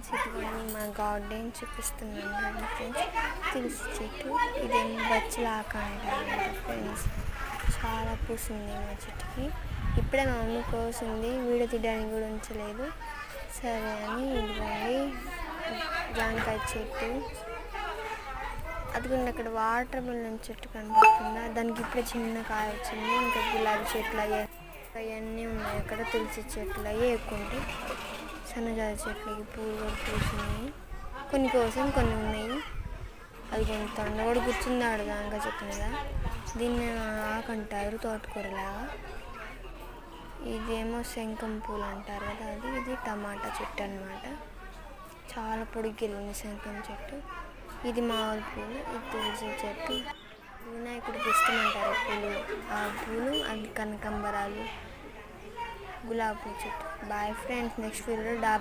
Friends, ఇదిగోండి మా garden చూపిస్తున్నాను ఫ్రెండ్స్. తులసి చెట్టు, ఇదేమో బచ్చలాక అంటారు ఫ్రెండ్స్. చాలా పూసింది మా చెట్టుకి. ఇప్పుడే మా మమ్మీ కోసింది, వీడియో తీయడానికి కూడా ఉంచలేదు. సరే అని ఇదిగోండి జాంకాయ చెట్టు. అదిగోండి అక్కడ వాటర్ మిలన్ చెట్టు కనబడుతుందా, దానికి ఇప్పుడే చిన్న కాయ వచ్చింది. ఇంకా గులాబీ చెట్లు అవన్నీ ఉన్నాయి అక్కడ. తులసి చెట్లు అవి ఎక్కువ ఉంటాయి. సన్నజాజి చెట్లకి పూలు కూడా పూసినాయి. కొన్ని కోసం కొన్ని ఉన్నాయి. అది కొంత తొండ కూడా కూర్చుంది ఆడ జాంకాయ చెట్టు మీద. దీన్ని ఆకంటారు తోటకూరలాగా. ఇదేమో శంఖం పూలు అంటారు కదా అది. ఇది టమాటా చెట్టు అన్నమాట. చాలా పొడిగిల్లింది శంఖం చెట్టు. ఇది మామూలు పూలు, ఇది తులసి చెట్టు. వినాయకుడికి ఇష్టమంటారు పూలు, ఆ పూలు. అది కనకాంబరాలు, గులాబీ చెట్టు. బాయ్ ఫ్రెండ్స్, నెక్స్ట్ వీడియోలో